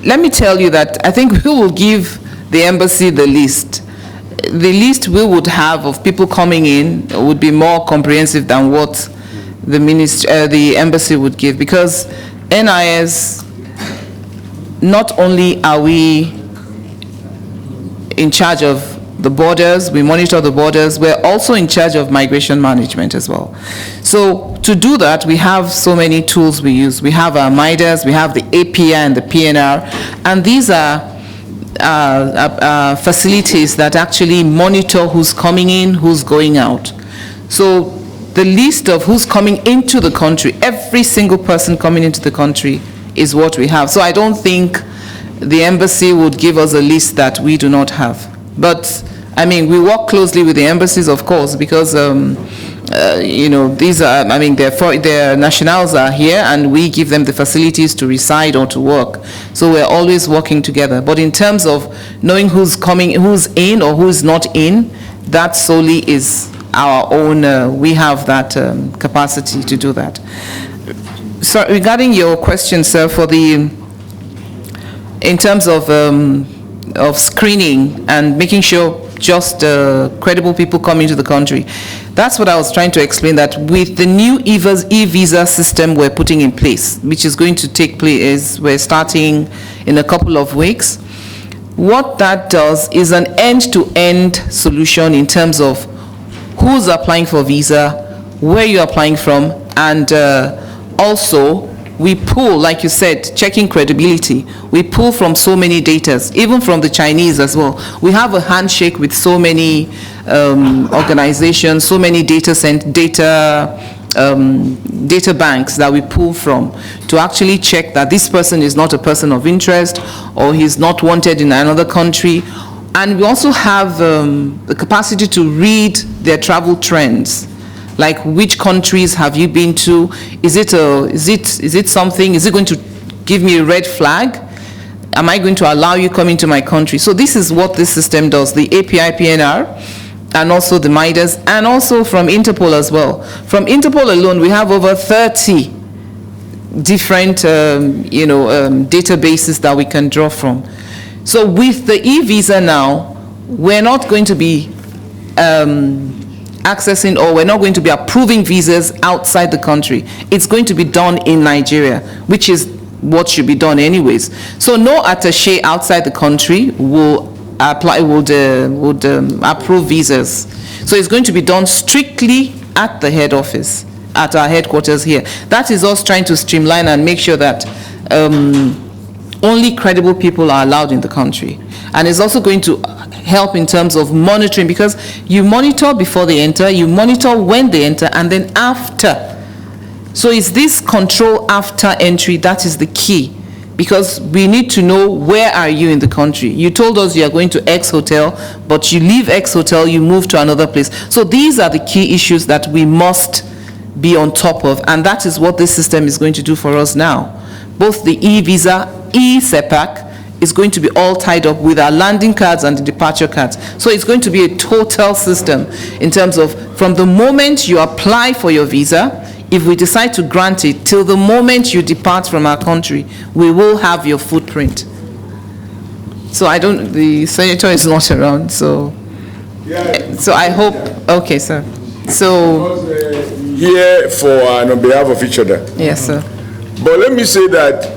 Let me tell you that I think we will give the embassy the list. The list we would have of people coming in would be more comprehensive than what the embassy would give, because NIS, not only are we in charge of the borders, we monitor the borders, we're also in charge of migration management as well. So to do that, we have so many tools we use. We have our MIDAS, we have the API and the PNR, and these are facilities that actually monitor who's coming in, who's going out. So the list of who's coming into the country, every single person coming into the country is what we have. So I don't think the embassy would give us a list that we do not have. But I mean, we work closely with the embassies, of course, because these are, I mean, their nationals are here, and we give them the facilities to reside or to work. So we're always working together. But in terms of knowing who's coming, who's in or who's not in, that solely is our own. We have that capacity to do that. So regarding your question, sir, in terms of screening and making sure just credible people come into the country, that's what I was trying to explain, that with the new e-visa system we're putting in place, which is going to take place, we're starting in a couple of weeks. What that does is an end-to-end solution in terms of who's applying for visa, where you're applying from, and also we pull, like you said, checking credibility. We pull from so many data, even from the Chinese as well. We have a handshake with so many organizations, so many data banks that we pull from to actually check that this person is not a person of interest or he's not wanted in another country. And we also have the capacity to read their travel trends. Like, which countries have you been to? Is it something? Is it going to give me a red flag? Am I going to allow you come into my country? So this is what this system does: the API, PNR, and also the MIDAS, and also from Interpol as well. From Interpol alone, we have over 30 different, databases that we can draw from. So with the e-visa now, we're not going to be accessing, or we're not going to be approving visas outside the country. It's going to be done in Nigeria, which is what should be done anyways. So no attaché outside the country will approve visas. So it's going to be done strictly at the head office, at our headquarters here. That is us trying to streamline and make sure that only credible people are allowed in the country. And it's also going to help in terms of monitoring, because you monitor before they enter, you monitor when they enter, and then after. So it's this control after entry that is the key, because we need to know where are you in the country. You told us you are going to X hotel, but you leave X hotel, you move to another place. So these are the key issues that we must be on top of, and that is what this system is going to do for us now. Both the e-visa, e-SEPAC, is going to be all tied up with our landing cards and the departure cards. So it's going to be a total system in terms of, from the moment you apply for your visa, if we decide to grant it, till the moment you depart from our country, we will have your footprint. So the senator is not around, so I hope, okay, sir. So here for on behalf of each other. Yes, sir. But let me say that